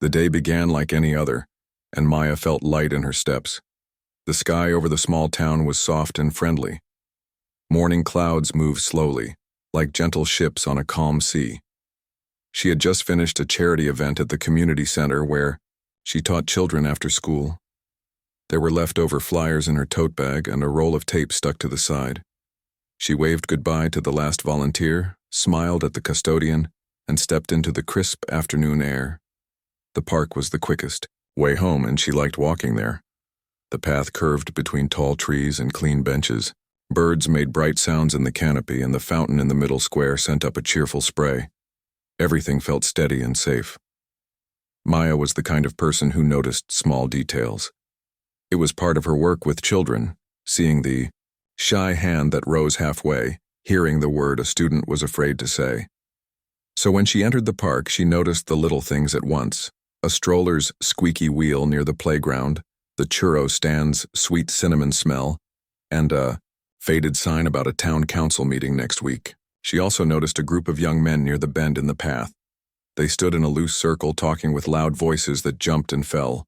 The day began like any other, and Maya felt light in her steps. The sky over the small town was soft and friendly. Morning clouds moved slowly, like gentle ships on a calm sea. She had just finished a charity event at the community center where she taught children after school. There were leftover flyers in her tote bag and a roll of tape stuck to the side. She waved goodbye to the last volunteer, smiled at the custodian, and stepped into the crisp afternoon air. The park was the quickest way home, and she liked walking there. The path curved between tall trees and clean benches. Birds made bright sounds in the canopy, and the fountain in the middle square sent up a cheerful spray. Everything felt steady and safe. Maya was the kind of person who noticed small details. It was part of her work with children, seeing the shy hand that rose halfway, hearing the word a student was afraid to say. So when she entered the park, she noticed the little things at once: a stroller's squeaky wheel near the playground, the churro stand's sweet cinnamon smell, and a faded sign about a town council meeting next week. She also noticed a group of young men near the bend in the path. They stood in a loose circle, talking with loud voices that jumped and fell.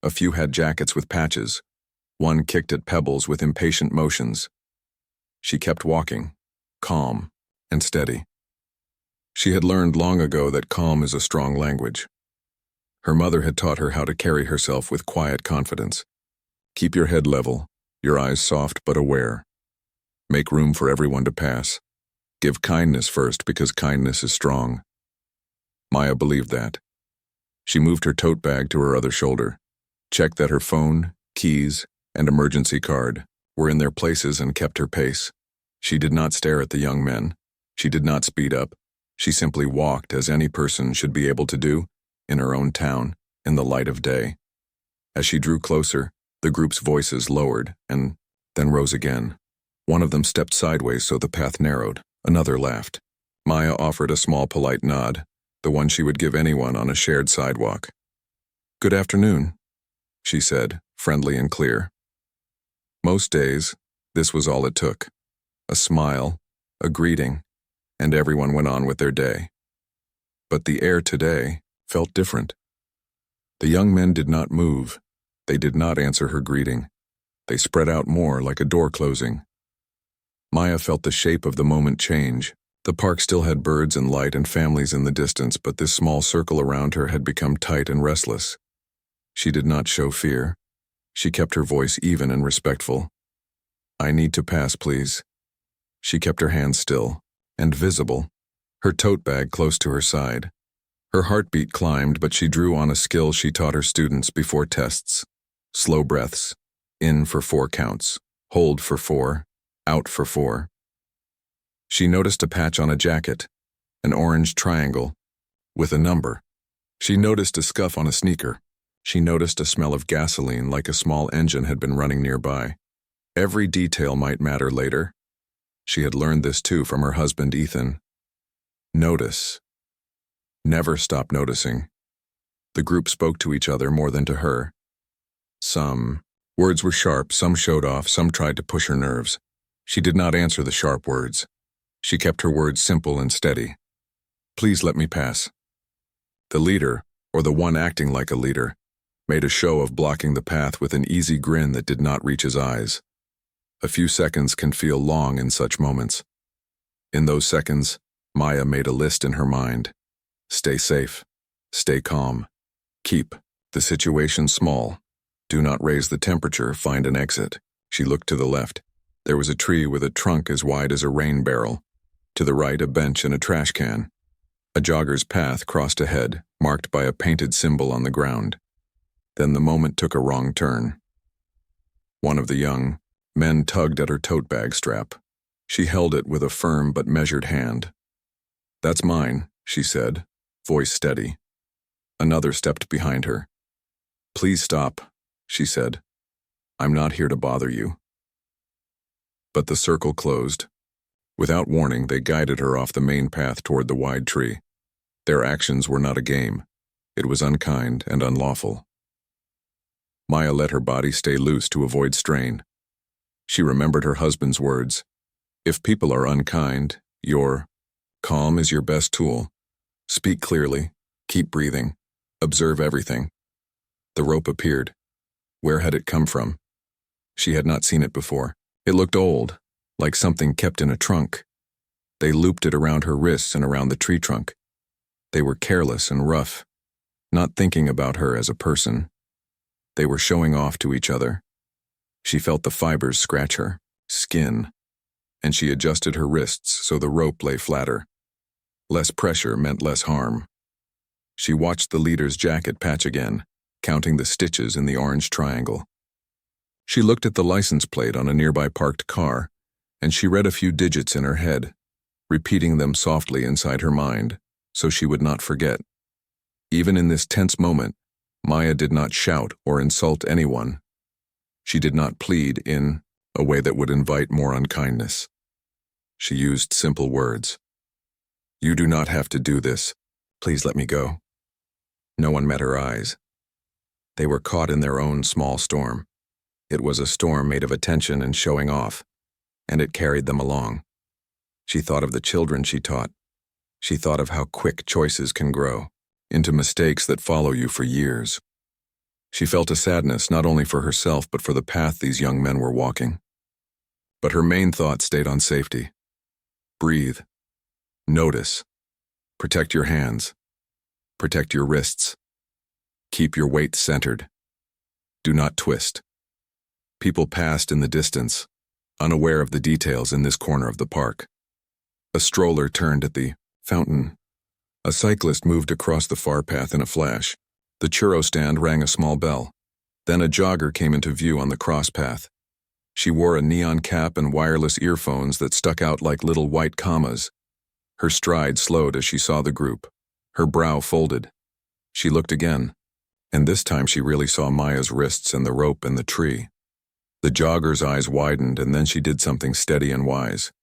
A few had jackets with patches. One kicked at pebbles with impatient motions. She kept walking, calm and steady. She had learned long ago that calm is a strong language. Her mother had taught her how to carry herself with quiet confidence. Keep your head level, your eyes soft but aware. Make room for everyone to pass. Give kindness first, because kindness is strong. Maya believed that. She moved her tote bag to her other shoulder, checked that her phone, keys, and emergency card were in their places, and kept her pace. She did not stare at the young men. She did not speed up. She simply walked as any person should be able to do, in her own town, in the light of day. As she drew closer, the group's voices lowered and then rose again. One of them stepped sideways so the path narrowed. Another laughed. Maya offered a small polite nod, the one she would give anyone on a shared sidewalk. "Good afternoon," she said, friendly and clear. Most days, this was all it took. A smile, a greeting, and everyone went on with their day. But the air today felt different. The young men did not move. They did not answer her greeting. They spread out more, like a door closing. Maya felt the shape of the moment change. The park still had birds and light and families in the distance, but this small circle around her had become tight and restless. She did not show fear. She kept her voice even and respectful. "I need to pass, please." She kept her hands still and visible, her tote bag close to her side. Her heartbeat climbed, but she drew on a skill she taught her students before tests. Slow breaths. In for 4 counts. Hold for 4. Out for 4. She noticed a patch on a jacket, an orange triangle, with a number. She noticed a scuff on a sneaker. She noticed a smell of gasoline, like a small engine had been running nearby. Every detail might matter later. She had learned this too from her husband, Ethan. Notice. Never stop noticing. The group spoke to each other more than to her. Some words were sharp, some showed off, some tried to push her nerves. She did not answer the sharp words. She kept her words simple and steady. "Please let me pass." The leader, or the one acting like a leader, made a show of blocking the path with an easy grin that did not reach his eyes. A few seconds can feel long in such moments. In those seconds, Maya made a list in her mind. Stay safe. Stay calm. Keep the situation small. Do not raise the temperature. Find an exit. She looked to the left. There was a tree with a trunk as wide as a rain barrel. To the right, a bench and a trash can. A jogger's path crossed ahead, marked by a painted symbol on the ground. Then the moment took a wrong turn. One of the young men tugged at her tote bag strap. She held it with a firm but measured hand. "That's mine," she said, voice steady. Another stepped behind her. "Please stop," she said. "I'm not here to bother you." But the circle closed. Without warning, they guided her off the main path toward the wide tree. Their actions were not a game. It was unkind and unlawful. Maya let her body stay loose to avoid strain. She remembered her husband's words. If people are unkind, your calm is your best tool. Speak clearly. Keep breathing. Observe everything. The rope appeared. Where had it come from? She had not seen it before. It looked old, like something kept in a trunk. They looped it around her wrists and around the tree trunk. They were careless and rough, not thinking about her as a person. They were showing off to each other. She felt the fibers scratch her skin, and she adjusted her wrists so the rope lay flatter. Less pressure meant less harm. She watched the leader's jacket patch again, counting the stitches in the orange triangle. She looked at the license plate on a nearby parked car, and she read a few digits in her head, repeating them softly inside her mind, so she would not forget. Even in this tense moment, Maya did not shout or insult anyone. She did not plead in a way that would invite more unkindness. She used simple words. "You do not have to do this. Please let me go." No one met her eyes. They were caught in their own small storm. It was a storm made of attention and showing off, and it carried them along. She thought of the children she taught. She thought of how quick choices can grow into mistakes that follow you for years. She felt a sadness not only for herself but for the path these young men were walking. But her main thought stayed on safety. Breathe. Notice. Protect your hands. Protect your wrists. Keep your weight centered. Do not twist. People passed in the distance, unaware of the details in this corner of the park. A stroller turned at the fountain. A cyclist moved across the far path in a flash. The churro stand rang a small bell. Then a jogger came into view on the cross path. She wore a neon cap and wireless earphones that stuck out like little white commas. Her stride slowed as she saw the group. Her brow folded. She looked again, and this time she really saw Maya's wrists and the rope and the tree. The jogger's eyes widened, and then she did something steady and wise.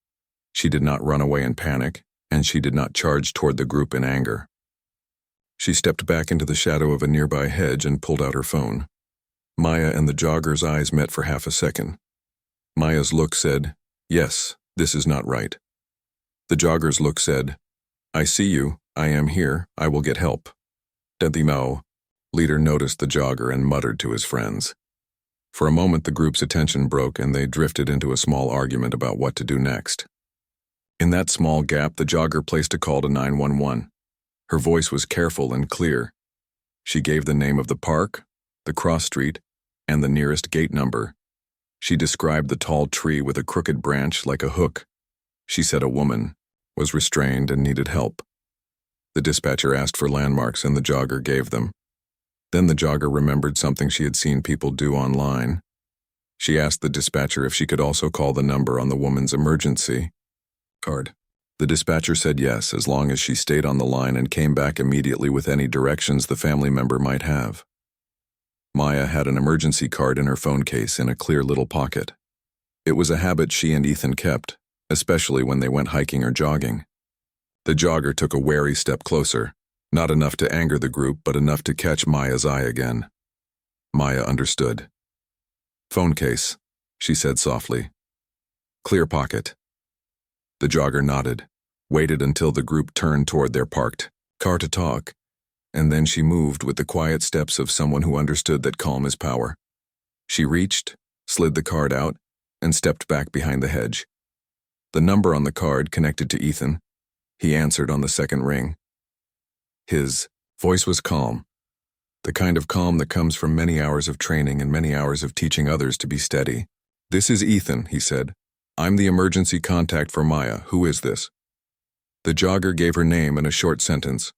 She did not run away in panic, and she did not charge toward the group in anger. She stepped back into the shadow of a nearby hedge and pulled out her phone. Maya and the jogger's eyes met for half a second. Maya's look said, "Yes, this is not right." The jogger's look said, "I see you, I am here, I will get help." Dentimo, leader noticed the jogger and muttered to his friends. For a moment the group's attention broke and they drifted into a small argument about what to do next. In that small gap, the jogger placed a call to 911. Her voice was careful and clear. She gave the name of the park, the cross street, and the nearest gate number. She described the tall tree with a crooked branch like a hook. She said a woman was restrained and needed help. The dispatcher asked for landmarks and the jogger gave them. Then the jogger remembered something she had seen people do online. She asked the dispatcher if she could also call the number on the woman's emergency card. The dispatcher said yes, as long as she stayed on the line and came back immediately with any directions the family member might have. Maya had an emergency card in her phone case in a clear little pocket. It was a habit she and Ethan kept, especially when they went hiking or jogging. The jogger took a wary step closer, not enough to anger the group, but enough to catch Maya's eye again. Maya understood. "Phone case," she said softly. "Clear pocket." The jogger nodded, waited until the group turned toward their parked car to talk, and then she moved with the quiet steps of someone who understood that calm is power. She reached, slid the card out, and stepped back behind the hedge. The number on the card connected to Ethan. He answered on the second ring. His voice was calm, the kind of calm that comes from many hours of training and many hours of teaching others to be steady. "This is Ethan," he said. "I'm the emergency contact for Maya. Who is this?" The jogger gave her name in a short sentence.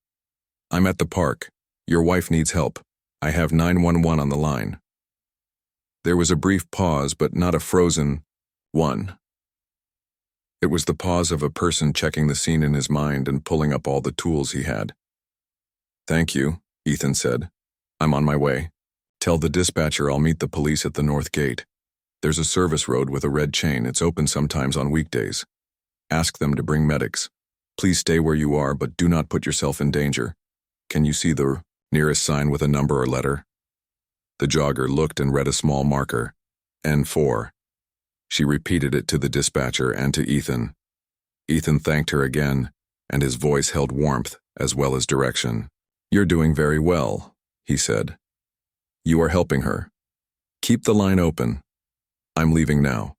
"I'm at the park. Your wife needs help. I have 911 on the line." There was a brief pause, but not a frozen one. It was the pause of a person checking the scene in his mind and pulling up all the tools he had. "Thank you," Ethan said. "I'm on my way. Tell the dispatcher I'll meet the police at the north gate. There's a service road with a red chain. It's open sometimes on weekdays. Ask them to bring medics. Please stay where you are, but do not put yourself in danger. Can you see the nearest sign with a number or letter?" The jogger looked and read a small marker. N4. She repeated it to the dispatcher and to Ethan. Ethan thanked her again, and his voice held warmth as well as direction. "You're doing very well," he said. "You are helping her. Keep the line open. I'm leaving now."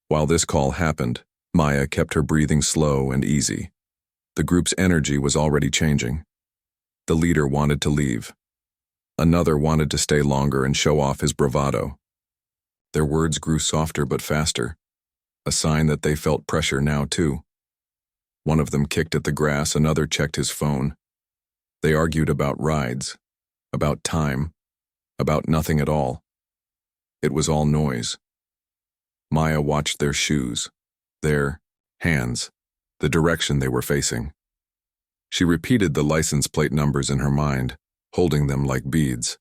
While this call happened, Maya kept her breathing slow and easy. The group's energy was already changing. The leader wanted to leave. Another wanted to stay longer and show off his bravado. Their words grew softer but faster, a sign that they felt pressure now too. One of them kicked at the grass, another checked his phone. They argued about rides, about time, about nothing at all. It was all noise. Maya watched their shoes, their hands, the direction they were facing. She repeated the license plate numbers in her mind, holding them like beads.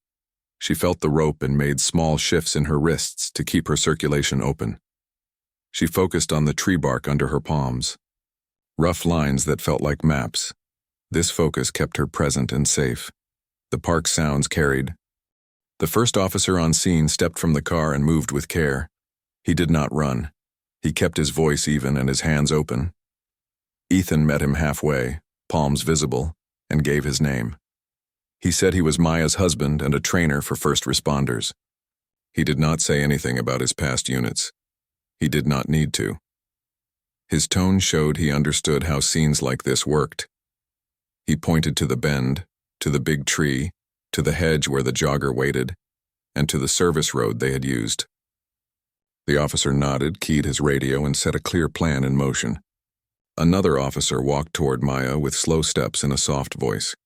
She felt the rope and made small shifts in her wrists to keep her circulation open. She focused on the tree bark under her palms, rough lines that felt like maps. This focus kept her present and safe. The park sounds carried. The first officer on scene stepped from the car and moved with care. He did not run. He kept his voice even and his hands open. Ethan met him halfway, palms visible, and gave his name. He said he was Maya's husband and a trainer for first responders. He did not say anything about his past units. He did not need to. His tone showed he understood how scenes like this worked. He pointed to the bend, to the big tree, to the hedge where the jogger waited, and to the service road they had used. The officer nodded, keyed his radio, and set a clear plan in motion. Another officer walked toward Maya with slow steps and a soft voice.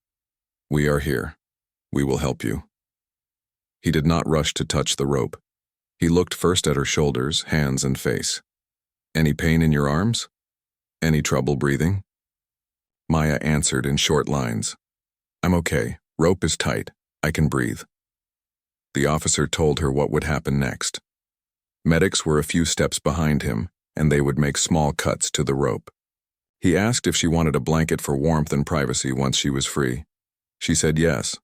"We are here. We will help you." He did not rush to touch the rope. He looked first at her shoulders, hands, and face. "Any pain in your arms? Any trouble breathing?" Maya answered in short lines. "I'm okay. Rope is tight. I can breathe." The officer told her what would happen next. Medics were a few steps behind him, and they would make small cuts to the rope. He asked if she wanted a blanket for warmth and privacy once she was free. She said yes.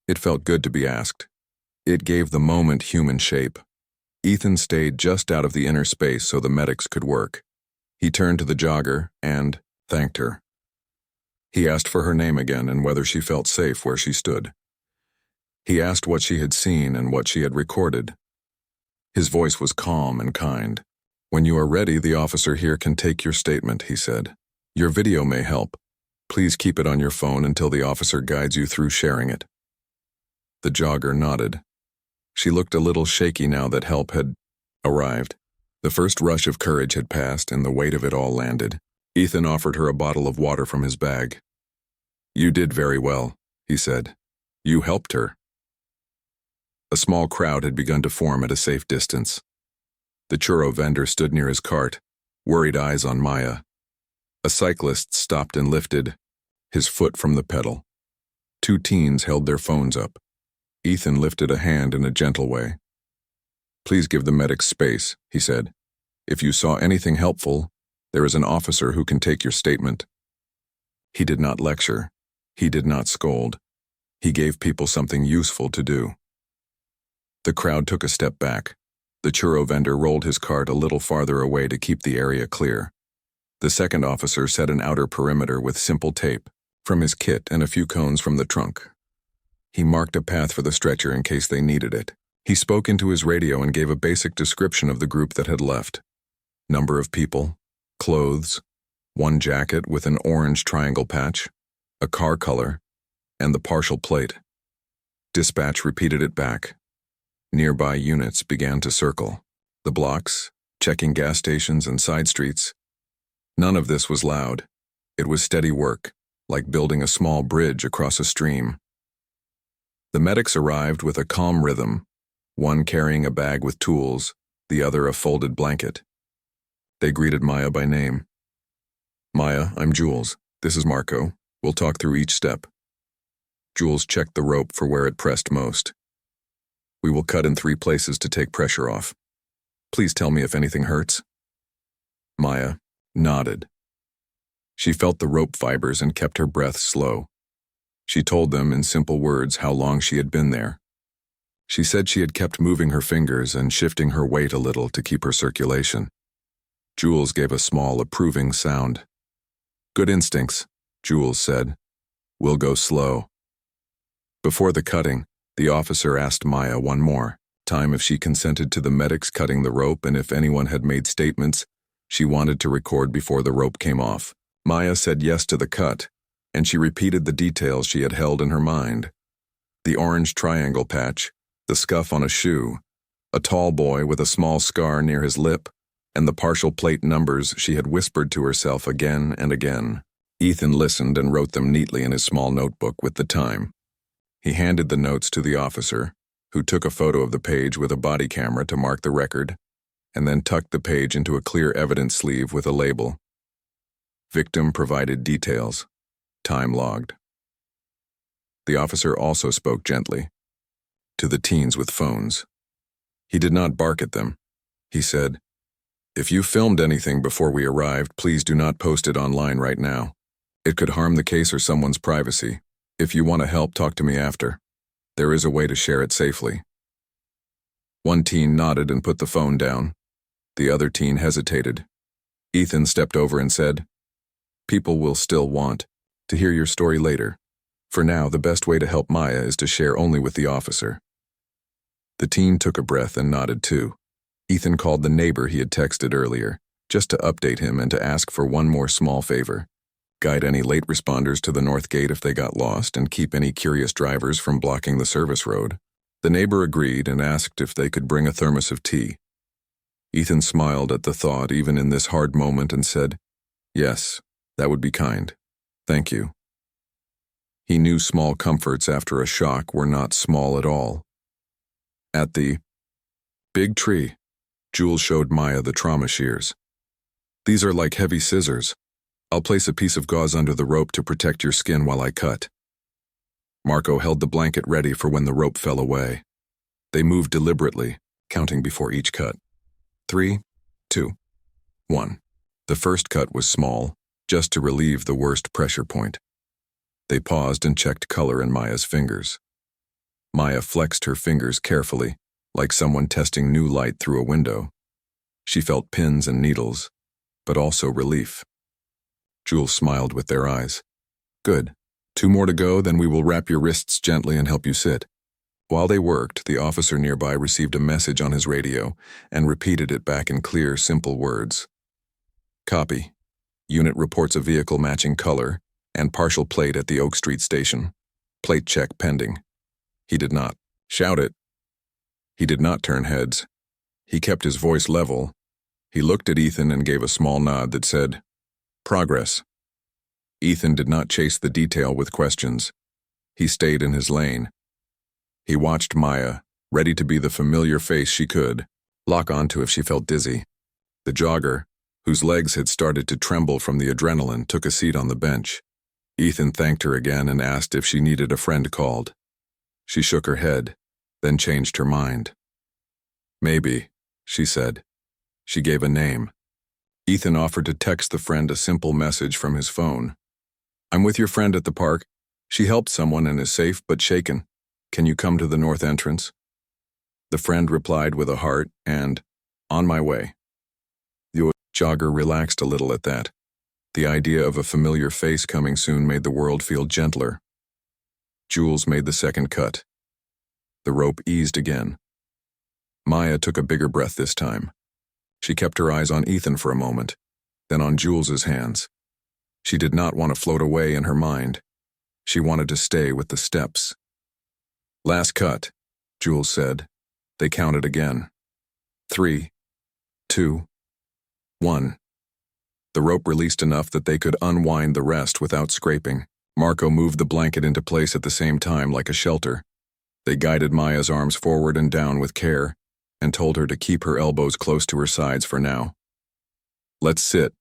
It felt good to be asked. It gave the moment human shape. Ethan stayed just out of the inner space so the medics could work. He turned to the jogger and thanked her. He asked for her name again and whether she felt safe where she stood. He asked what she had seen and what she had recorded. His voice was calm and kind. "When you are ready, the officer here can take your statement," he said. "Your video may help. Please keep it on your phone until the officer guides you through sharing it." The jogger nodded. She looked a little shaky now that help had arrived. The first rush of courage had passed and the weight of it all landed. Ethan offered her a bottle of water from his bag. "You did very well," he said. "You helped her." A small crowd had begun to form at a safe distance. The churro vendor stood near his cart, worried eyes on Maya. A cyclist stopped and lifted his foot from the pedal. Two teens held their phones up. Ethan lifted a hand in a gentle way. "Please give the medics space," he said. "If you saw anything helpful, there is an officer who can take your statement." He did not lecture. He did not scold. He gave people something useful to do. The crowd took a step back. The churro vendor rolled his cart a little farther away to keep the area clear. The second officer set an outer perimeter with simple tape from his kit and a few cones from the trunk. He marked a path for the stretcher in case they needed it. He spoke into his radio and gave a basic description of the group that had left. Number of people, clothes, one jacket with an orange triangle patch, a car color, and the partial plate. Dispatch repeated it back. Nearby units began to circle. The blocks, checking gas stations and side streets. None of this was loud. It was steady work, like building a small bridge across a stream. The medics arrived with a calm rhythm, one carrying a bag with tools, the other a folded blanket. They greeted Maya by name. "Maya, I'm Jules. This is Marco. We'll talk through each step." Jules checked the rope for where it pressed most. "We will cut in 3 places to take pressure off. Please tell me if anything hurts." Maya nodded. She felt the rope fibers and kept her breath slow. She told them in simple words how long she had been there. She said she had kept moving her fingers and shifting her weight a little to keep her circulation. Jules gave a small, approving sound. "Good instincts," Jules said. We'll go slow. Before the cutting, the officer asked Maya one more time if she consented to the medics cutting the rope and if anyone had made statements she wanted to record before the rope came off. Maya said yes to the cut, and she repeated the details she had held in her mind. The orange triangle patch, the scuff on a shoe, a tall boy with a small scar near his lip, and the partial plate numbers she had whispered to herself again and again. Ethan listened and wrote them neatly in his small notebook with the time. He handed the notes to the officer, who took a photo of the page with a body camera to mark the record, and then tucked the page into a clear evidence sleeve with a label. Victim provided details. Time logged. The officer also spoke gently to the teens with phones. He did not bark at them. He said, "If you filmed anything before we arrived, please do not post it online right now. It could harm the case or someone's privacy. If you want to help, talk to me after. There is a way to share it safely." One teen nodded and put the phone down. The other teen hesitated. Ethan stepped over and said, "People will still want to hear your story later. For now, the best way to help Maya is to share only with the officer." The teen took a breath and nodded too. Ethan called the neighbor he had texted earlier, just to update him and to ask for one more small favor. Guide any late responders to the north gate if they got lost and keep any curious drivers from blocking the service road. The neighbor agreed and asked if they could bring a thermos of tea. Ethan smiled at the thought even in this hard moment and said, "Yes, that would be kind. Thank you." He knew small comforts after a shock were not small at all. At the big tree, Jules showed Maya the trauma shears. "These are like heavy scissors. I'll place a piece of gauze under the rope to protect your skin while I cut." Marco held the blanket ready for when the rope fell away. They moved deliberately, counting before each cut. 3, 2, 1. The first cut was small, just to relieve the worst pressure point. They paused and checked color in Maya's fingers. Maya flexed her fingers carefully, like someone testing new light through a window. She felt pins and needles, but also relief. Jules smiled with their eyes. "Good. 2 more to go, then we will wrap your wrists gently and help you sit." While they worked, the officer nearby received a message on his radio and repeated it back in clear, simple words. "Copy. Unit reports a vehicle matching color and partial plate at the Oak Street station. Plate check pending." He did not shout it. He did not turn heads. He kept his voice level. He looked at Ethan and gave a small nod that said, "Progress." Ethan did not chase the detail with questions. He stayed in his lane. He watched Maya, ready to be the familiar face she could lock onto if she felt dizzy. The jogger, whose legs had started to tremble from the adrenaline, took a seat on the bench. Ethan thanked her again and asked if she needed a friend called. She shook her head, then changed her mind. "Maybe," she said. She gave a name. Ethan offered to text the friend a simple message from his phone. "I'm with your friend at the park. She helped someone and is safe but shaken. Can you come to the north entrance?" The friend replied with a heart and, "On my way." The jogger relaxed a little at that. The idea of a familiar face coming soon made the world feel gentler. Jules made the second cut. The rope eased again. Maya took a bigger breath this time. She kept her eyes on Ethan for a moment, then on Jules's hands. She did not want to float away in her mind. She wanted to stay with the steps. "Last cut," Jules said. They counted again. 3, 2, 1. The rope released enough that they could unwind the rest without scraping. Marco moved the blanket into place at the same time like a shelter. They guided Maya's arms forward and down with care and told her to keep her elbows close to her sides for now. "Let's sit,"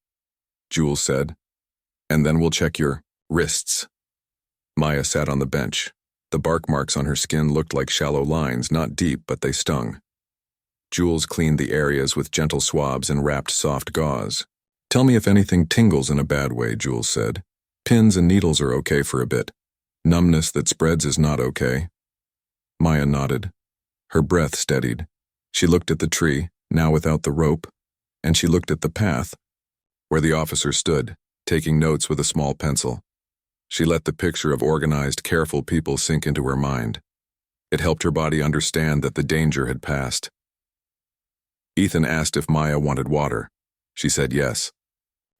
Jules said, "and then we'll check your wrists." Maya sat on the bench. The bark marks on her skin looked like shallow lines, not deep, but they stung. Jules cleaned the areas with gentle swabs and wrapped soft gauze. "Tell me if anything tingles in a bad way," Jules said. "Pins and needles are okay for a bit. Numbness that spreads is not okay." Maya nodded. Her breath steadied. She looked at the tree, now without the rope, and she looked at the path, where the officer stood, taking notes with a small pencil. She let the picture of organized, careful people sink into her mind. It helped her body understand that the danger had passed. Ethan asked if Maya wanted water. She said yes.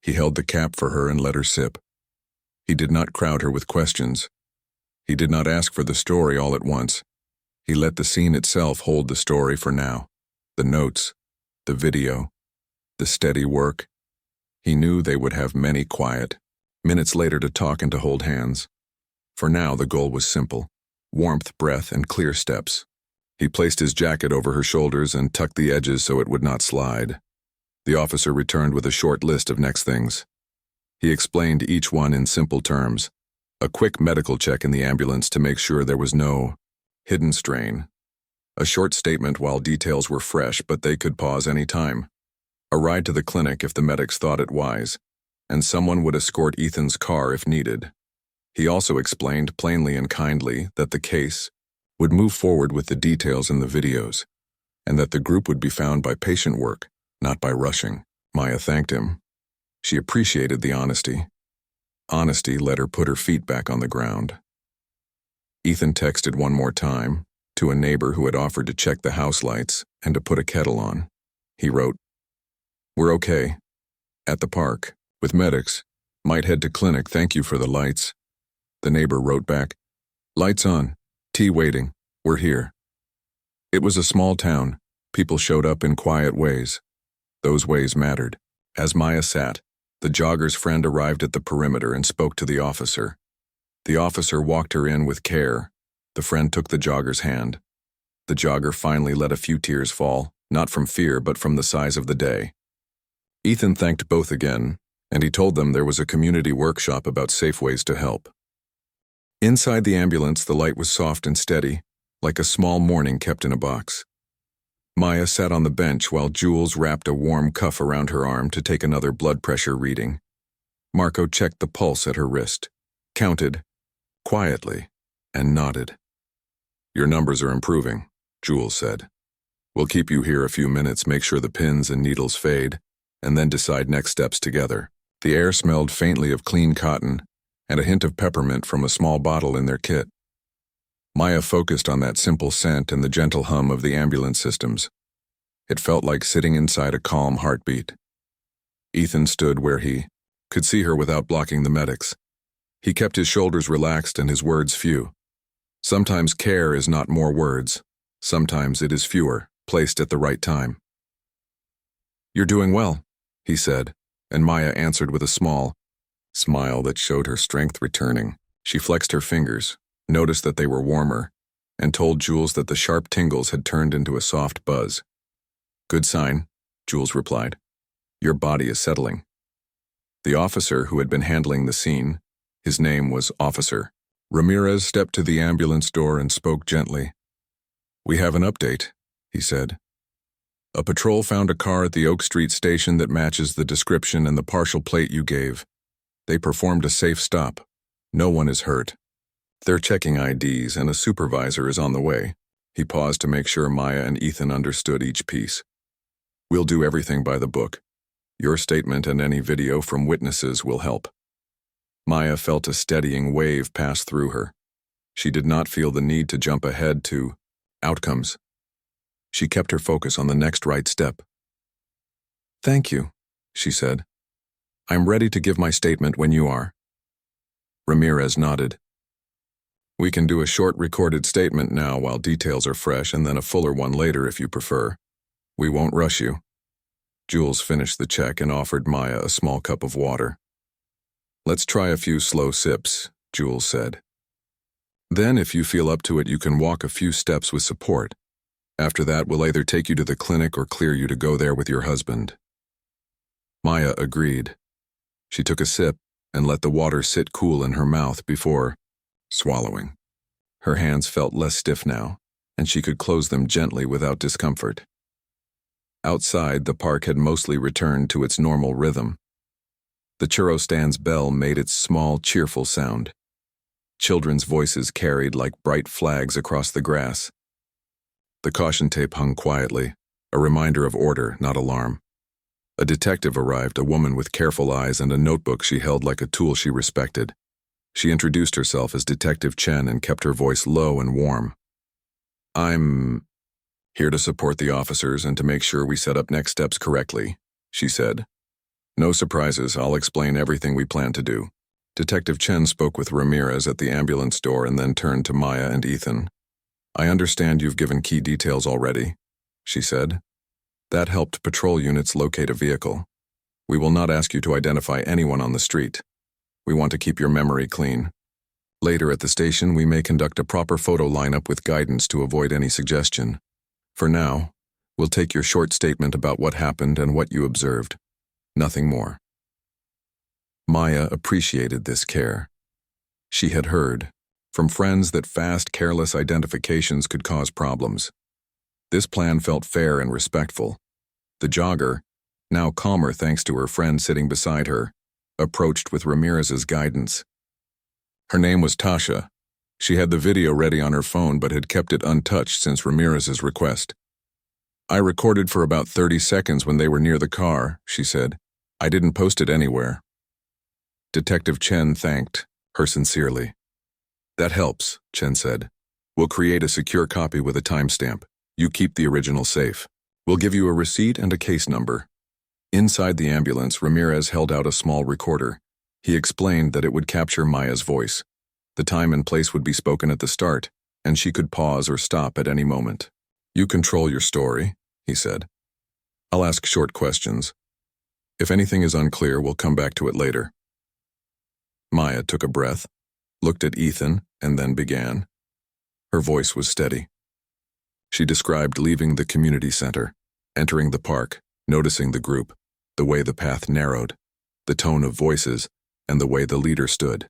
He held the cap for her and let her sip. He did not crowd her with questions. He did not ask for the story all at once. He let the scene itself hold the story for now. The notes, the video, the steady work. He knew they would have many quiet minutes later to talk and to hold hands. For now, the goal was simple: warmth, breath, and clear steps. He placed his jacket over her shoulders and tucked the edges so it would not slide. The officer returned with a short list of next things. He explained each one in simple terms. A quick medical check in the ambulance to make sure there was no hidden strain. A short statement while details were fresh, but they could pause any time. A ride to the clinic if the medics thought it wise, and someone would escort Ethan's car if needed. He also explained plainly and kindly that the case would move forward with the details in the videos, and that the group would be found by patient work, not by rushing. Maya thanked him. She appreciated the honesty. Honesty let her put her feet back on the ground. Ethan texted one more time to a neighbor who had offered to check the house lights and to put a kettle on. He wrote, "We're okay. At the park. With medics. Might head to clinic, thank you for the lights." The neighbor wrote back, "Lights on. Tea waiting. We're here." It was a small town. People showed up in quiet ways. Those ways mattered. As Maya sat, the jogger's friend arrived at the perimeter and spoke to the officer. The officer walked her in with care. The friend took the jogger's hand. The jogger finally let a few tears fall, not from fear but from the size of the day. Ethan thanked both again, and he told them there was a community workshop about safe ways to help. Inside the ambulance, the light was soft and steady, like a small morning kept in a box. Maya sat on the bench while Jules wrapped a warm cuff around her arm to take another blood pressure reading. Marco checked the pulse at her wrist, counted, quietly, and nodded. "Your numbers are improving," Jules said. "We'll keep you here a few minutes, make sure the pins and needles fade, and then decide next steps together." The air smelled faintly of clean cotton and a hint of peppermint from a small bottle in their kit. Maya focused on that simple scent and the gentle hum of the ambulance systems. It felt like sitting inside a calm heartbeat. Ethan stood where he could see her without blocking the medics. He kept his shoulders relaxed and his words few. Sometimes care is not more words. Sometimes it is fewer, placed at the right time. "You're doing well," he said, and Maya answered with a small smile that showed her strength returning. She flexed her fingers, noticed that they were warmer, and told Jules that the sharp tingles had turned into a soft buzz. "Good sign," Jules replied. "Your body is settling." The officer who had been handling the scene, his name was Officer Ramirez, stepped to the ambulance door and spoke gently. "We have an update," he said. "A patrol found a car at the Oak Street station that matches the description and the partial plate you gave. They performed a safe stop. No one is hurt. They're checking IDs and a supervisor is on the way." He paused to make sure Maya and Ethan understood each piece. "We'll do everything by the book. Your statement and any video from witnesses will help." Maya felt a steadying wave pass through her. She did not feel the need to jump ahead to outcomes. She kept her focus on the next right step. "Thank you," she said. "I'm ready to give my statement when you are." Ramirez nodded. "We can do a short recorded statement now while details are fresh and then a fuller one later if you prefer. We won't rush you." Jules finished the check and offered Maya a small cup of water. "Let's try a few slow sips," Jules said. "Then if you feel up to it, you can walk a few steps with support. After that, we'll either take you to the clinic or clear you to go there with your husband." Maya agreed. She took a sip and let the water sit cool in her mouth before swallowing. Her hands felt less stiff now, and she could close them gently without discomfort. Outside, the park had mostly returned to its normal rhythm. The churro stand's bell made its small, cheerful sound. Children's voices carried like bright flags across the grass. The caution tape hung quietly, a reminder of order, not alarm. A detective arrived, a woman with careful eyes and a notebook she held like a tool she respected. She introduced herself as Detective Chen and kept her voice low and warm. "I'm here to support the officers and to make sure we set up next steps correctly," she said. "No surprises, I'll explain everything we plan to do." Detective Chen spoke with Ramirez at the ambulance door and then turned to Maya and Ethan. "I understand you've given key details already," she said. "That helped patrol units locate a vehicle. We will not ask you to identify anyone on the street. We want to keep your memory clean. Later at the station, we may conduct a proper photo lineup with guidance to avoid any suggestion. For now, we'll take your short statement about what happened and what you observed. Nothing more." Maya appreciated this care. She had heard from friends that fast, careless identifications could cause problems. This plan felt fair and respectful. The jogger, now calmer thanks to her friend sitting beside her, approached with Ramirez's guidance. Her name was Tasha. She had the video ready on her phone but had kept it untouched since Ramirez's request. "I recorded for about 30 seconds when they were near the car," she said. "I didn't post it anywhere." Detective Chen thanked her sincerely. "That helps," Chen said. "We'll create a secure copy with a timestamp. You keep the original safe. We'll give you a receipt and a case number." Inside the ambulance, Ramirez held out a small recorder. He explained that it would capture Maya's voice. The time and place would be spoken at the start, and she could pause or stop at any moment. "You control your story," he said. "I'll ask short questions. If anything is unclear, we'll come back to it later." Maya took a breath, looked at Ethan, and then began. Her voice was steady. She described leaving the community center, entering the park, noticing the group, the way the path narrowed, the tone of voices, and the way the leader stood.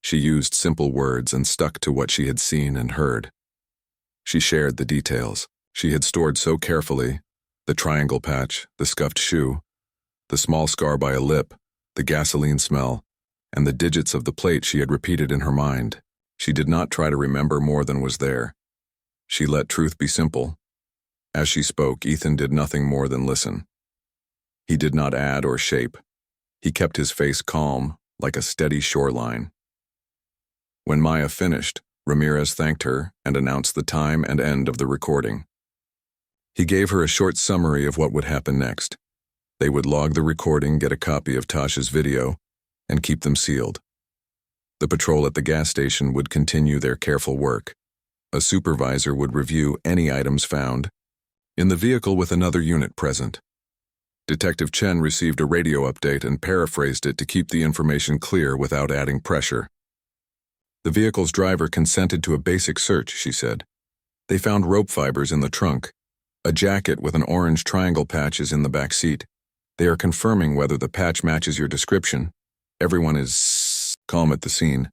She used simple words and stuck to what she had seen and heard. She shared the details she had stored so carefully: the triangle patch, the scuffed shoe, the small scar by a lip, the gasoline smell, and the digits of the plate she had repeated in her mind. She did not try to remember more than was there. She let truth be simple. As she spoke, Ethan did nothing more than listen. He did not add or shape. He kept his face calm, like a steady shoreline. When Maya finished, Ramirez thanked her and announced the time and end of the recording. He gave her a short summary of what would happen next. They would log the recording, get a copy of Tasha's video, and keep them sealed. The patrol at the gas station would continue their careful work. A supervisor would review any items found in the vehicle with another unit present. Detective Chen received a radio update and paraphrased it to keep the information clear without adding pressure. The vehicle's driver consented to a basic search, she said. They found rope fibers in the trunk. A jacket with an orange triangle patch is in the back seat. They are confirming whether the patch matches your description. Everyone is calm at the scene.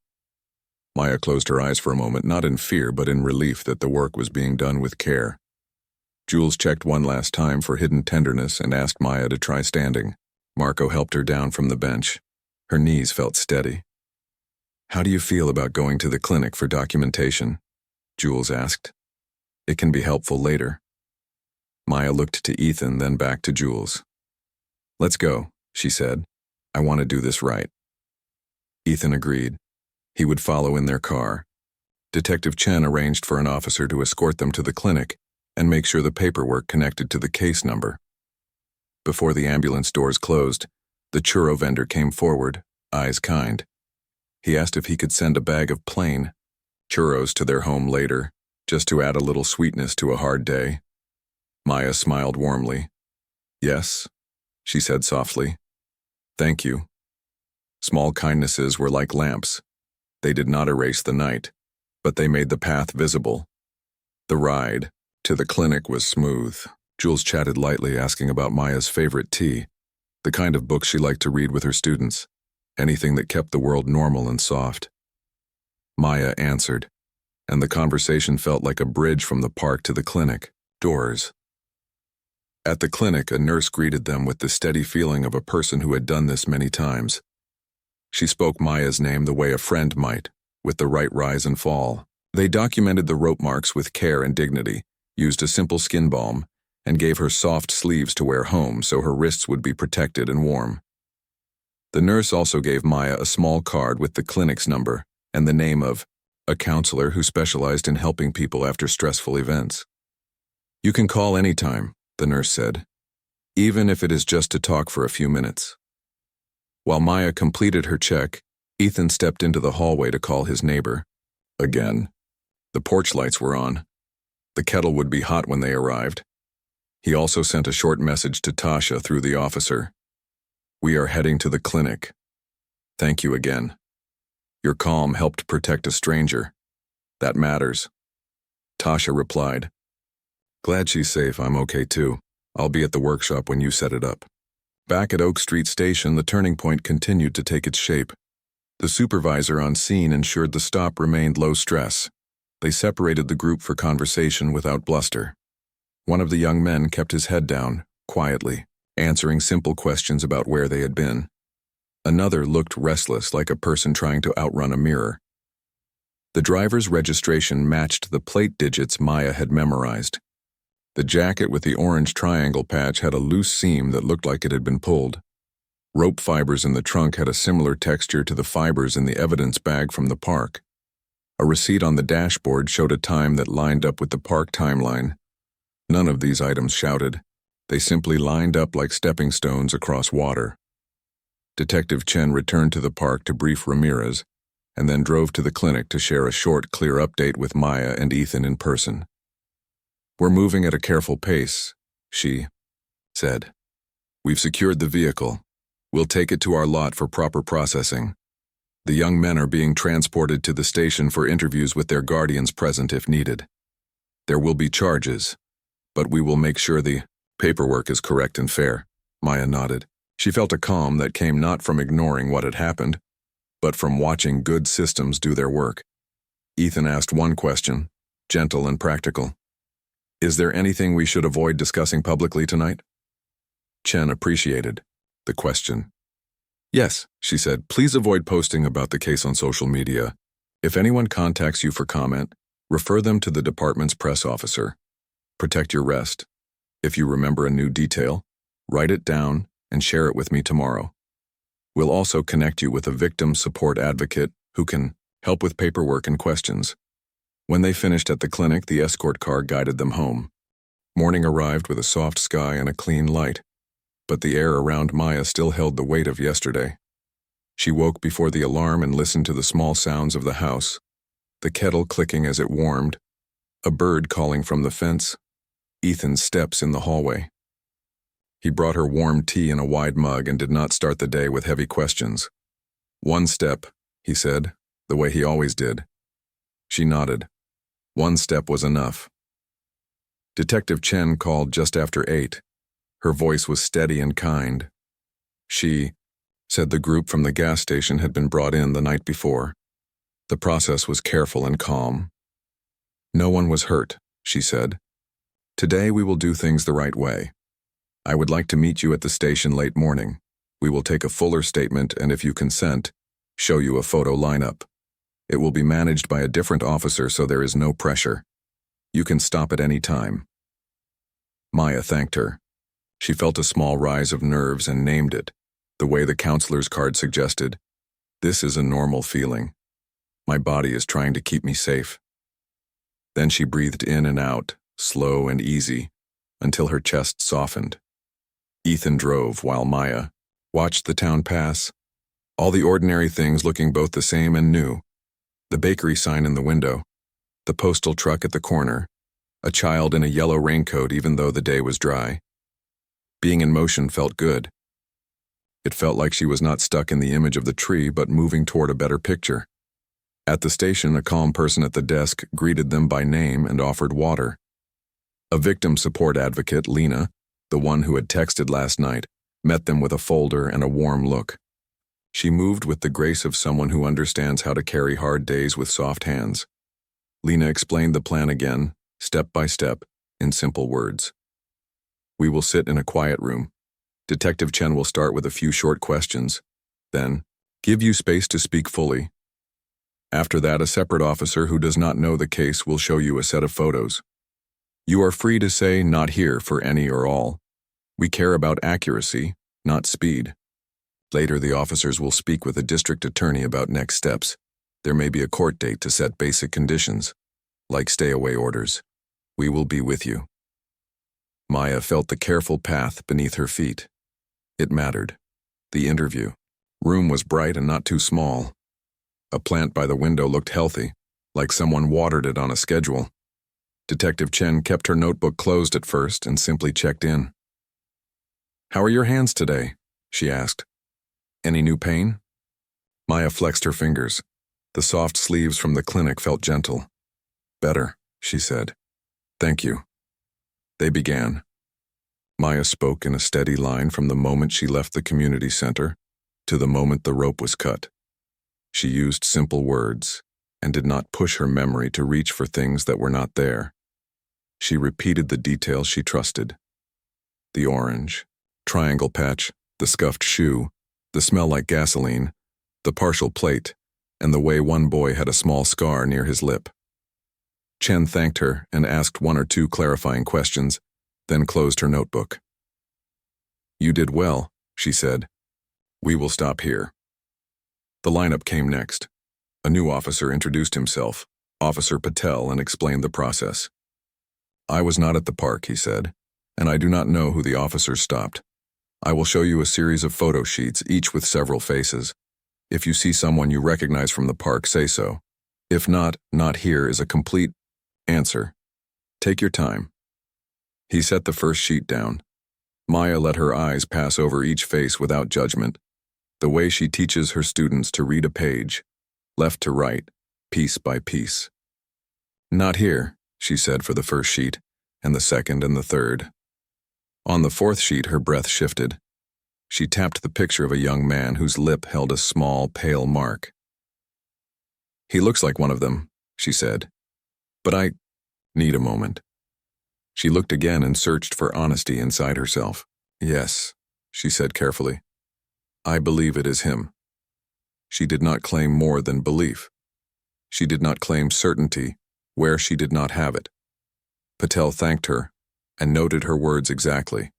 Maya closed her eyes for a moment, not in fear but in relief that the work was being done with care. Jules checked one last time for hidden tenderness and asked Maya to try standing. Marco helped her down from the bench. Her knees felt steady. "How do you feel about going to the clinic for documentation?" Jules asked. "It can be helpful later." Maya looked to Ethan, then back to Jules. "Let's go," she said. "I want to do this right." Ethan agreed. He would follow in their car. Detective Chen arranged for an officer to escort them to the clinic and make sure the paperwork connected to the case number. Before the ambulance doors closed, the churro vendor came forward, eyes kind. He asked if he could send a bag of plain churros to their home later, just to add a little sweetness to a hard day. Maya smiled warmly. "Yes," she said softly. "Thank you." Small kindnesses were like lamps. They did not erase the night, but they made the path visible. The ride to the clinic was smooth. Jules chatted lightly, asking about Maya's favorite tea, the kind of book she liked to read with her students, anything that kept the world normal and soft. Maya answered, and the conversation felt like a bridge from the park to the clinic doors. At the clinic, a nurse greeted them with the steady feeling of a person who had done this many times. She spoke Maya's name the way a friend might, with the right rise and fall. They documented the rope marks with care and dignity, used a simple skin balm, and gave her soft sleeves to wear home so her wrists would be protected and warm. The nurse also gave Maya a small card with the clinic's number and the name of a counselor who specialized in helping people after stressful events. "You can call anytime," the nurse said, "even if it is just to talk for a few minutes." While Maya completed her check, Ethan stepped into the hallway to call his neighbor. Again. The porch lights were on. The kettle would be hot when they arrived. He also sent a short message to Tasha through the officer. "We are heading to the clinic. Thank you again. Your calm helped protect a stranger. That matters." Tasha replied, "Glad she's safe. I'm okay too. I'll be at the workshop when you set it up." Back at Oak Street Station, the turning point continued to take its shape. The supervisor on scene ensured the stop remained low stress. They separated the group for conversation without bluster. One of the young men kept his head down, quietly, answering simple questions about where they had been. Another looked restless, like a person trying to outrun a mirror. The driver's registration matched the plate digits Maya had memorized. The jacket with the orange triangle patch had a loose seam that looked like it had been pulled. Rope fibers in the trunk had a similar texture to the fibers in the evidence bag from the park. A receipt on the dashboard showed a time that lined up with the park timeline. None of these items shouted. They simply lined up like stepping stones across water. Detective Chen returned to the park to brief Ramirez, and then drove to the clinic to share a short, clear update with Maya and Ethan in person. "We're moving at a careful pace," she said. "We've secured the vehicle. We'll take it to our lot for proper processing. The young men are being transported to the station for interviews with their guardians present if needed. There will be charges, but we will make sure the paperwork is correct and fair." Maya nodded. She felt a calm that came not from ignoring what had happened, but from watching good systems do their work. Ethan asked one question, gentle and practical. "Is there anything we should avoid discussing publicly tonight?" Chen appreciated the question. "Yes," she said, "please avoid posting about the case on social media. If anyone contacts you for comment, refer them to the department's press officer. Protect your rest. If you remember a new detail, write it down and share it with me tomorrow. We'll also connect you with a victim support advocate who can help with paperwork and questions." When they finished at the clinic, the escort car guided them home. Morning arrived with a soft sky and a clean light, but the air around Maya still held the weight of yesterday. She woke before the alarm and listened to the small sounds of the house, the kettle clicking as it warmed, a bird calling from the fence, Ethan's steps in the hallway. He brought her warm tea in a wide mug and did not start the day with heavy questions. "One step," he said, the way he always did. She nodded. One step was enough. Detective Chen called just after 8. Her voice was steady and kind. She said the group from the gas station had been brought in the night before. The process was careful and calm. "No one was hurt," she said. "Today we will do things the right way. I would like to meet you at the station late morning. We will take a fuller statement and, if you consent, show you a photo lineup. It will be managed by a different officer, so there is no pressure. You can stop at any time." Maya thanked her. She felt a small rise of nerves and named it, the way the counselor's card suggested. "This is a normal feeling. My body is trying to keep me safe." Then she breathed in and out, slow and easy, until her chest softened. Ethan drove while Maya watched the town pass, all the ordinary things looking both the same and new. The bakery sign in the window, the postal truck at the corner, a child in a yellow raincoat even though the day was dry. Being in motion felt good. It felt like she was not stuck in the image of the tree but moving toward a better picture. At the station, a calm person at the desk greeted them by name and offered water. A victim support advocate, Lena, the one who had texted last night, met them with a folder and a warm look. She moved with the grace of someone who understands how to carry hard days with soft hands. Lena explained the plan again, step by step, in simple words. "We will sit in a quiet room. Detective Chen will start with a few short questions, then give you space to speak fully. After that, a separate officer who does not know the case will show you a set of photos. You are free to say not here for any or all. We care about accuracy, not speed. Later, the officers will speak with the district attorney about next steps. There may be a court date to set basic conditions, like stay-away orders. We will be with you. Maya felt the careful path beneath her feet. It mattered. The interview. Room was bright and not too small. A plant by the window looked healthy, like someone watered it on a schedule. Detective Chen kept her notebook closed at first and simply checked in. "How are your hands today?" she asked. "Any new pain?" Maya flexed her fingers. The soft sleeves from the clinic felt gentle. "Better," she said. "Thank you." They began. Maya spoke in a steady line from the moment she left the community center to the moment the rope was cut. She used simple words and did not push her memory to reach for things that were not there. She repeated the details she trusted. The orange, triangle patch, the scuffed shoe, the smell like gasoline, the partial plate, and the way one boy had a small scar near his lip. Chen thanked her and asked one or two clarifying questions, then closed her notebook. "You did well," she said. "We will stop here." The lineup came next. A new officer introduced himself, Officer Patel, and explained the process. "I was not at the park," he said, "and I do not know who the officers stopped. I will show you a series of photo sheets, each with several faces. If you see someone you recognize from the park, say so. If not, not here is a complete answer. Take your time." He set the first sheet down. Maya let her eyes pass over each face without judgment, the way she teaches her students to read a page, left to right, piece by piece. "Not here," she said for the first sheet, and the second and the third. On the fourth sheet, her breath shifted. She tapped the picture of a young man whose lip held a small, pale mark. "He looks like one of them," she said. "But I need a moment." She looked again and searched for honesty inside herself. "Yes," she said carefully. "I believe it is him." She did not claim more than belief. She did not claim certainty where she did not have it. Patel thanked her and noted her words exactly.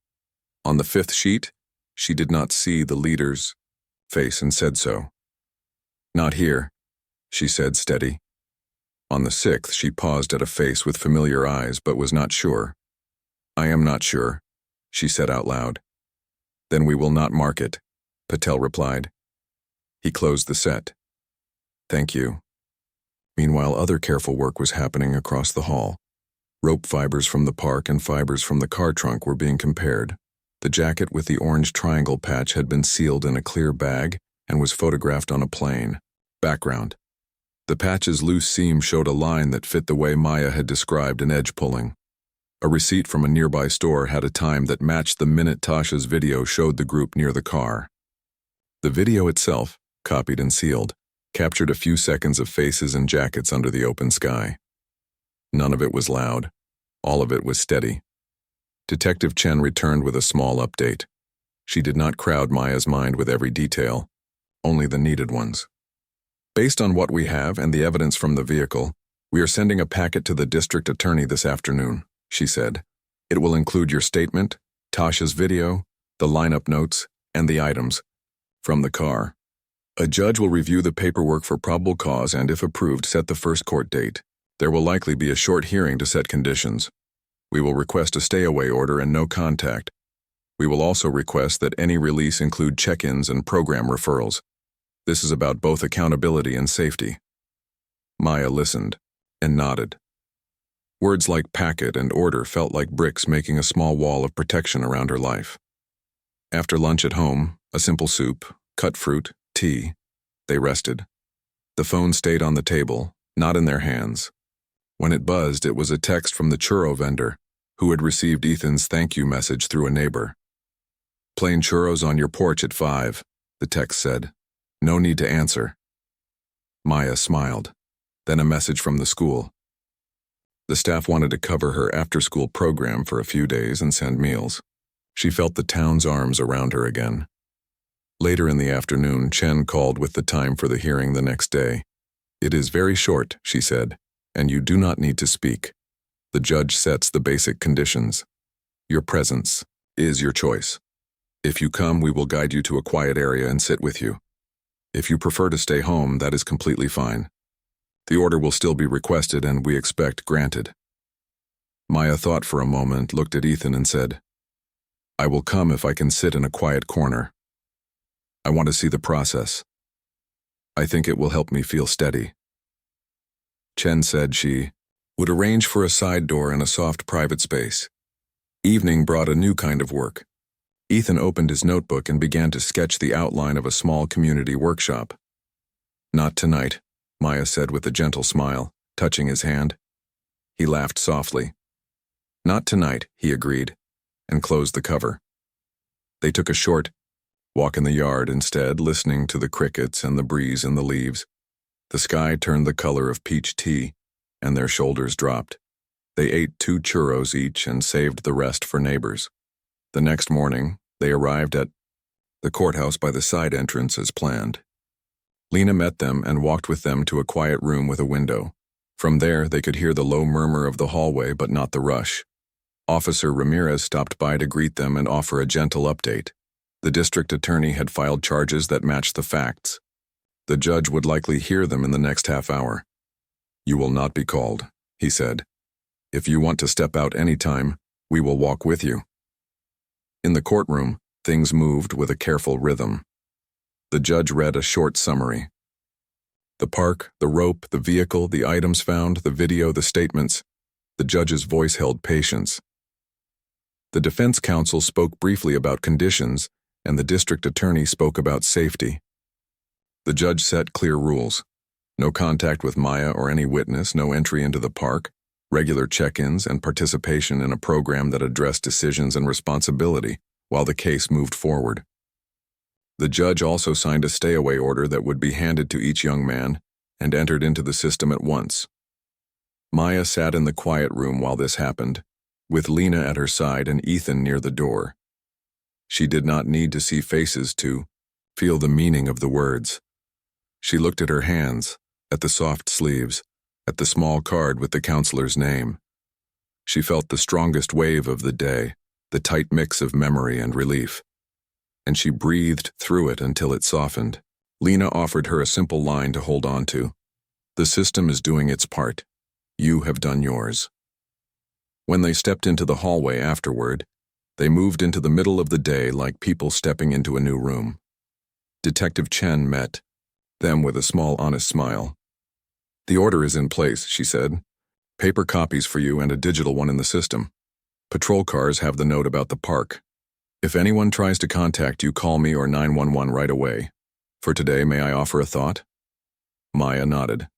On the fifth sheet, she did not see the leader's face and said so. "Not here," she said steady. On the sixth, she paused at a face with familiar eyes but was not sure. "I am not sure," she said out loud. "Then we will not mark it," Patel replied. He closed the set. "Thank you." Meanwhile, other careful work was happening across the hall. Rope fibers from the park and fibers from the car trunk were being compared. The jacket with the orange triangle patch had been sealed in a clear bag and was photographed on a plane. Background. The patch's loose seam showed a line that fit the way Maya had described an edge pulling. A receipt from a nearby store had a time that matched the minute Tasha's video showed the group near the car. The video itself, copied and sealed, captured a few seconds of faces and jackets under the open sky. None of it was loud. All of it was steady. Detective Chen returned with a small update. She did not crowd Maya's mind with every detail, only the needed ones. "Based on what we have and the evidence from the vehicle, we are sending a packet to the district attorney this afternoon," she said. "It will include your statement, Tasha's video, the lineup notes, and the items from the car. A judge will review the paperwork for probable cause and, if approved, set the first court date. There will likely be a short hearing to set conditions. We will request a stay-away order and no contact. We will also request that any release include check-ins and program referrals. This is about both accountability and safety." Maya listened and nodded. Words like packet and order felt like bricks making a small wall of protection around her life. After lunch at home, a simple soup, cut fruit, tea, they rested. The phone stayed on the table, not in their hands. When it buzzed, it was a text from the churro vendor, who had received Ethan's thank you message through a neighbor. "Plain churros on your porch at 5, the text said. "No need to answer." Maya smiled. Then a message from the school. The staff wanted to cover her after-school program for a few days and send meals. She felt the town's arms around her again. Later in the afternoon, Chen called with the time for the hearing the next day. "It is very short," she said, "and you do not need to speak. The judge sets the basic conditions. Your presence is your choice." If you come, we will guide you to a quiet area and sit with you. If you prefer to stay home, that is completely fine. The order will still be requested and we expect granted. Maya thought for a moment, looked at Ethan and said, I will come if I can sit in a quiet corner. I want to see the process. I think it will help me feel steady. Chen said she would arrange for a side door and a soft private space. Evening brought a new kind of work. Ethan opened his notebook and began to sketch the outline of a small community workshop. Not tonight, Maya said with a gentle smile, touching his hand. He laughed softly. Not tonight, he agreed, and closed the cover. They took a short walk in the yard instead, listening to the crickets and the breeze in the leaves. The sky turned the color of peach tea, and their shoulders dropped. They ate 2 churros each and saved the rest for neighbors. The next morning, they arrived at the courthouse by the side entrance as planned. Lena met them and walked with them to a quiet room with a window. From there, they could hear the low murmur of the hallway but not the rush. Officer Ramirez stopped by to greet them and offer a gentle update. The district attorney had filed charges that matched the facts. The judge would likely hear them in the next half hour. You will not be called, he said. If you want to step out any time, we will walk with you. In the courtroom, things moved with a careful rhythm. The judge read a short summary. The park, the rope, the vehicle, the items found, the video, the statements. The judge's voice held patience. The defense counsel spoke briefly about conditions, and the district attorney spoke about safety. The judge set clear rules. No contact with Maya or any witness, no entry into the park, regular check-ins, and participation in a program that addressed decisions and responsibility while the case moved forward. The judge also signed a stay-away order that would be handed to each young man and entered into the system at once. Maya sat in the quiet room while this happened, with Lena at her side and Ethan near the door. She did not need to see faces to feel the meaning of the words. She looked at her hands, at the soft sleeves, at the small card with the counselor's name. She felt the strongest wave of the day, the tight mix of memory and relief. And she breathed through it until it softened. Lena offered her a simple line to hold on to. The system is doing its part. You have done yours. When they stepped into the hallway afterward, they moved into the middle of the day like people stepping into a new room. Detective Chen met them with a small, honest smile. The order is in place, she said. Paper copies for you and a digital one in the system. Patrol cars have the note about the park. If anyone tries to contact you, call me or 911 right away. For today, may I offer a thought? Maya nodded.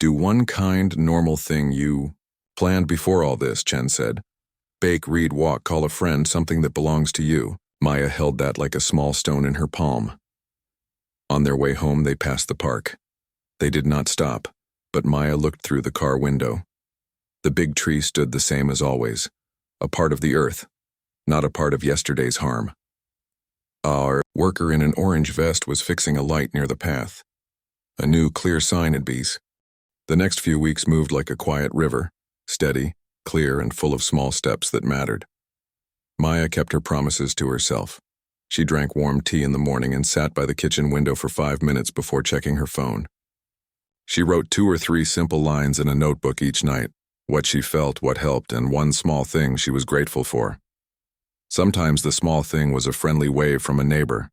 Do one kind, normal thing you planned before all this, Chen said. Bake, read, walk, call a friend, something that belongs to you. Maya held that like a small stone in her palm. On their way home, they passed the park. They did not stop, but Maya looked through the car window. The big tree stood the same as always, a part of the earth, not a part of yesterday's harm. Our worker in an orange vest was fixing a light near the path. A new clear sign had been. The next few weeks moved like a quiet river, steady, clear, and full of small steps that mattered. Maya kept her promises to herself. She drank warm tea in the morning and sat by the kitchen window for 5 minutes before checking her phone. She wrote 2 or 3 simple lines in a notebook each night, what she felt, what helped, and one small thing she was grateful for. Sometimes the small thing was a friendly wave from a neighbor.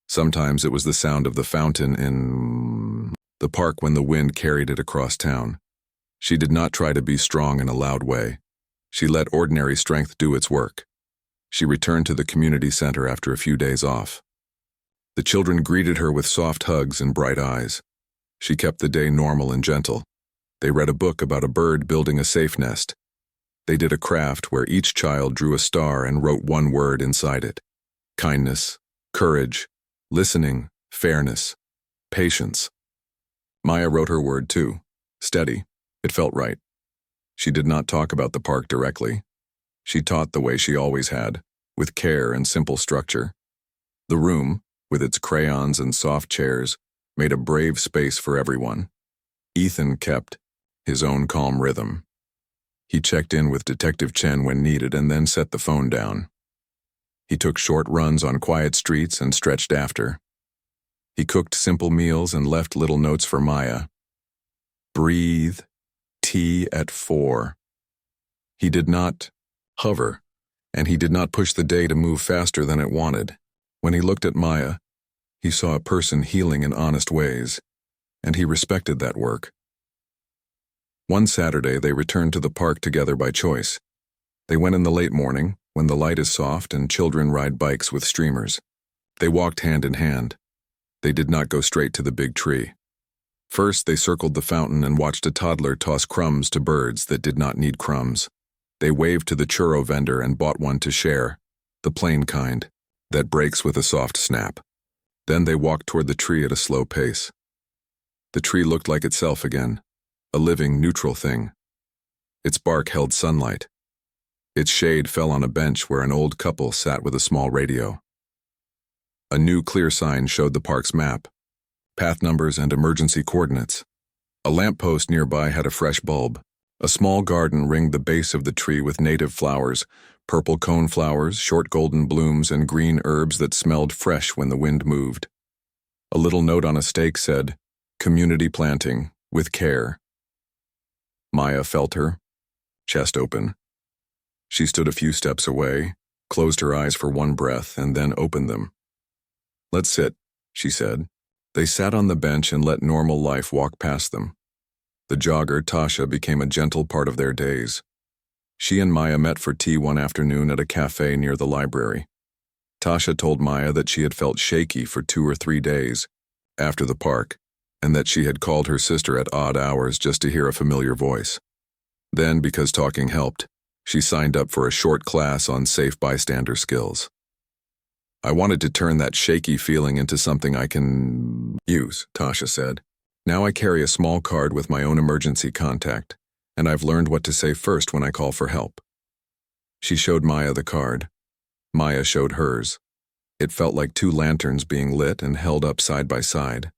Sometimes it was the sound of the fountain in the park when the wind carried it across town. She did not try to be strong in a loud way. She let ordinary strength do its work. She returned to the community center after a few days off. The children greeted her with soft hugs and bright eyes. She kept the day normal and gentle. They read a book about a bird building a safe nest. They did a craft where each child drew a star and wrote one word inside it. Kindness, courage, listening, fairness, patience. Maya wrote her word too. Steady. It felt right. She did not talk about the park directly. She taught the way she always had, with care and simple structure. The room, with its crayons and soft chairs, made a brave space for everyone. Ethan kept his own calm rhythm. He checked in with Detective Chen when needed and then set the phone down. He took short runs on quiet streets and stretched after. He cooked simple meals and left little notes for Maya. Breathe. Tea at 4. He did not hover, and he did not push the day to move faster than it wanted. When he looked at Maya, he saw a person healing in honest ways, and he respected that work. One Saturday, they returned to the park together by choice. They went in the late morning, when the light is soft and children ride bikes with streamers. They walked hand in hand. They did not go straight to the big tree. First, they circled the fountain and watched a toddler toss crumbs to birds that did not need crumbs. They waved to the churro vendor and bought one to share, the plain kind, that breaks with a soft snap. Then they walked toward the tree at a slow pace. The tree looked like itself again, a living, neutral thing. Its bark held sunlight. Its shade fell on a bench where an old couple sat with a small radio. A new clear sign showed the park's map, path numbers and emergency coordinates. A lamppost nearby had a fresh bulb. A small garden ringed the base of the tree with native flowers, purple cone flowers, short golden blooms, and green herbs that smelled fresh when the wind moved. A little note on a stake said, "Community planting, with care." Maya felt her, chest open. She stood a few steps away, closed her eyes for one breath, and then opened them. "Let's sit," she said. They sat on the bench and let normal life walk past them. The jogger, Tasha, became a gentle part of their days. She and Maya met for tea one afternoon at a cafe near the library. Tasha told Maya that she had felt shaky for 2 or 3 days after the park, and that she had called her sister at odd hours just to hear a familiar voice. Then, because talking helped, she signed up for a short class on safe bystander skills. "I wanted to turn that shaky feeling into something I can use," Tasha said. "Now I carry a small card with my own emergency contact, and I've learned what to say first when I call for help." She showed Maya the card. Maya showed hers. It felt like 2 lanterns being lit and held up side by side.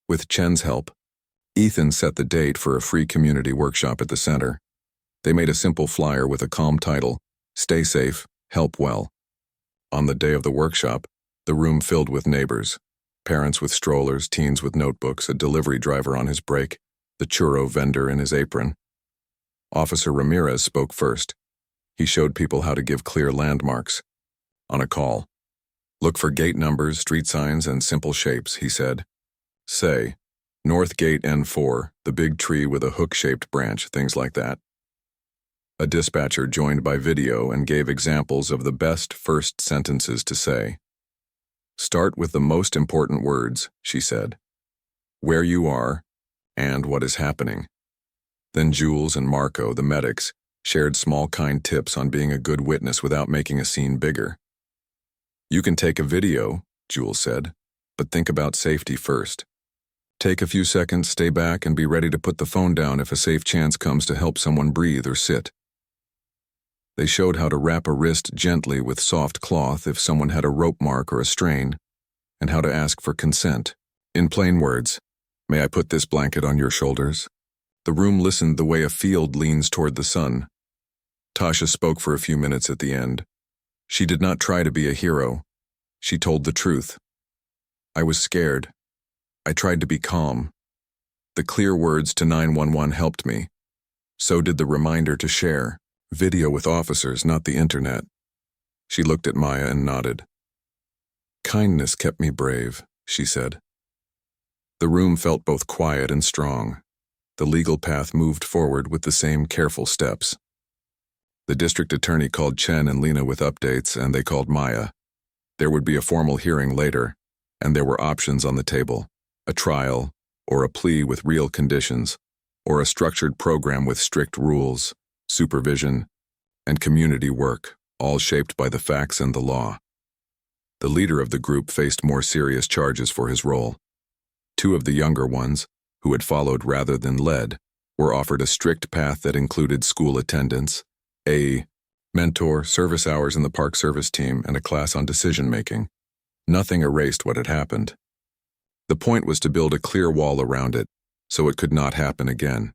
With Chen's help, Ethan set the date for a free community workshop at the center. They made a simple flyer with a calm title, "Stay safe, help well." On the day of the workshop, the room filled with neighbors, parents with strollers, teens with notebooks, a delivery driver on his break, the churro vendor in his apron. Officer Ramirez spoke first. He showed people how to give clear landmarks. On a call, "Look for gate numbers, street signs, and simple shapes," he said. "Say, North Gate N4, the big tree with a hook-shaped branch," things like that. A dispatcher joined by video and gave examples of the best first sentences to say. "Start with the most important words," she said. "Where you are, and what is happening." Then Jules and Marco, the medics, shared small kind tips on being a good witness without making a scene bigger. "You can take a video," Jules said, "but think about safety first. Take a few seconds, stay back, and be ready to put the phone down if a safe chance comes to help someone breathe or sit." They showed how to wrap a wrist gently with soft cloth if someone had a rope mark or a strain, and how to ask for consent. In plain words, "May I put this blanket on your shoulders?" The room listened the way a field leans toward the sun. Tasha spoke for a few minutes at the end. She did not try to be a hero. She told the truth. "I was scared. I tried to be calm. The clear words to 911 helped me. So did the reminder to share. Video with officers, not the internet." She looked at Maya and nodded. "Kindness kept me brave," she said. The room felt both quiet and strong. The legal path moved forward with the same careful steps. The district attorney called Chen and Lena with updates, and they called Maya. There would be a formal hearing later, and there were options on the table: a trial, or a plea with real conditions, or a structured program with strict rules, supervision, and community work, all shaped by the facts and the law. The leader of the group faced more serious charges for his role. 2 of the younger ones, who had followed rather than led, were offered a strict path that included school attendance, a mentor, service hours in the park service team, and a class on decision-making. Nothing erased what had happened. The point was to build a clear wall around it, so it could not happen again.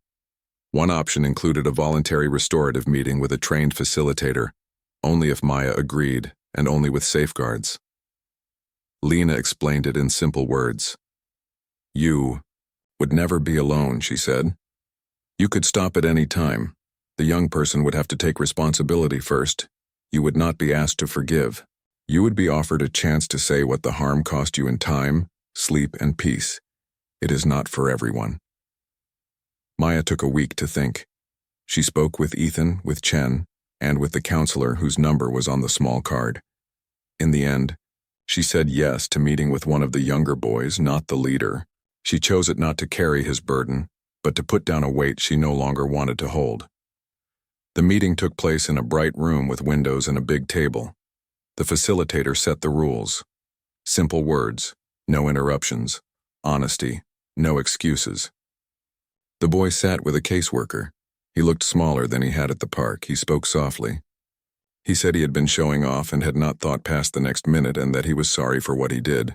One option included a voluntary restorative meeting with a trained facilitator, only if Maya agreed, and only with safeguards. Lena explained it in simple words. You would never be alone, she said. You could stop at any time. The young person would have to take responsibility first. You would not be asked to forgive. You would be offered a chance to say what the harm cost you in time, sleep, and peace. It is not for everyone. Maya took a week to think. She spoke with Ethan, with Chen, and with the counselor whose number was on the small card. In the end, she said yes to meeting with one of the younger boys, not the leader. She chose it not to carry his burden, but to put down a weight she no longer wanted to hold. The meeting took place in a bright room with windows and a big table. The facilitator set the rules. Simple words, no interruptions, honesty, no excuses. The boy sat with a caseworker. He looked smaller than he had at the park. He spoke softly. He said he had been showing off and had not thought past the next minute and that he was sorry for what he did.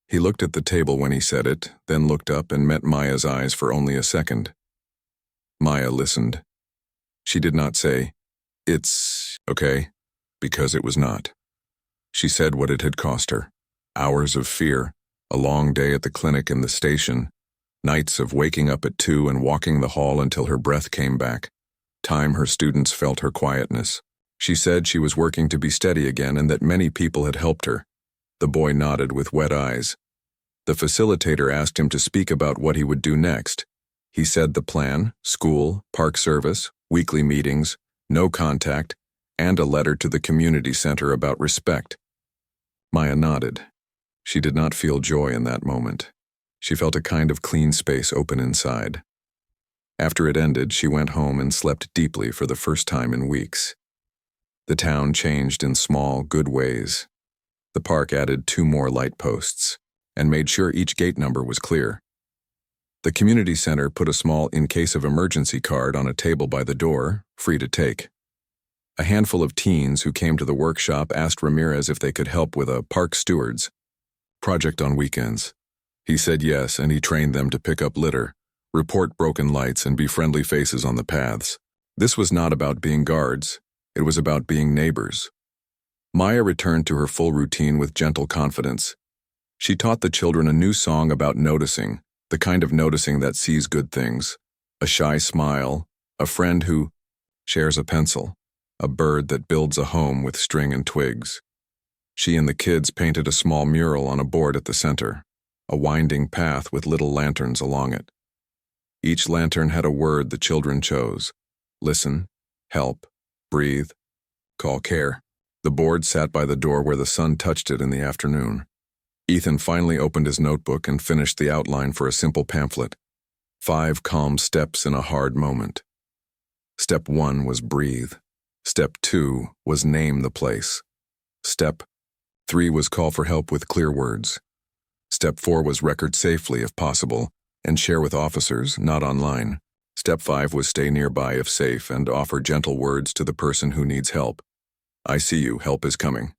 He looked at the table when he said it, then looked up and met Maya's eyes for only a second. Maya listened. She did not say, "It's okay," because it was not. She said what it had cost her. Hours of fear, a long day at the clinic and the station, nights of waking up at 2 and walking the hall until her breath came back, time her students felt her quietness. She said she was working to be steady again and that many people had helped her. The boy nodded with wet eyes. The facilitator asked him to speak about what he would do next. He said the plan, school, park service, weekly meetings, no contact, and a letter to the community center about respect. Maya nodded. She did not feel joy in that moment. She felt a kind of clean space open inside. After it ended, she went home and slept deeply for the first time in weeks. The town changed in small, good ways. The park added 2 more light posts and made sure each gate number was clear. The community center put a small in case of emergency card on a table by the door, free to take. A handful of teens who came to the workshop asked Ramirez if they could help with a park stewards project on weekends. He said yes, and he trained them to pick up litter, report broken lights, and be friendly faces on the paths. This was not about being guards. It was about being neighbors. Maya returned to her full routine with gentle confidence. She taught the children a new song about noticing, the kind of noticing that sees good things. A shy smile, a friend who shares a pencil, a bird that builds a home with string and twigs. She and the kids painted a small mural on a board at the center, a winding path with little lanterns along it. Each lantern had a word the children chose: listen, help, breathe, call care. The board sat by the door where the sun touched it in the afternoon. Ethan finally opened his notebook and finished the outline for a simple pamphlet. 5 calm steps in a hard moment. Step 1 was breathe. Step 2 was name the place. Step 3 was call for help with clear words. Step 4 was record safely if possible, and share with officers, not online. Step 5 was stay nearby if safe and offer gentle words to the person who needs help. I see you, help is coming.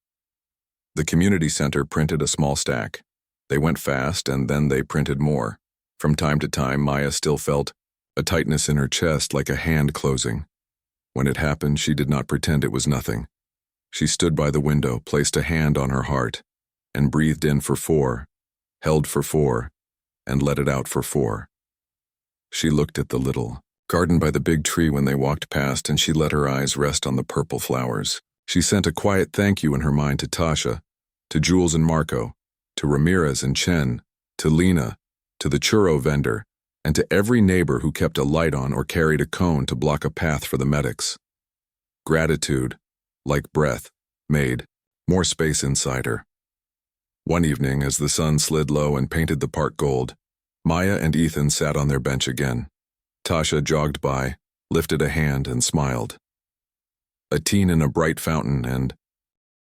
The community center printed a small stack. They went fast and then they printed more. From time to time, Maya still felt a tightness in her chest like a hand closing. When it happened, she did not pretend it was nothing. She stood by the window, placed a hand on her heart, and breathed in for 4, held for 4, and let it out for 4. She looked at the little garden by the big tree when they walked past, and she let her eyes rest on the purple flowers. She sent a quiet thank you in her mind to Tasha, to Jules and Marco, to Ramirez and Chen, to Lena, to the churro vendor, and to every neighbor who kept a light on or carried a cone to block a path for the medics. Gratitude, like breath, made more space inside her. One evening, as the sun slid low and painted the park gold, Maya and Ethan sat on their bench again. Tasha jogged by, lifted a hand, and smiled. A teen in a bright fountain and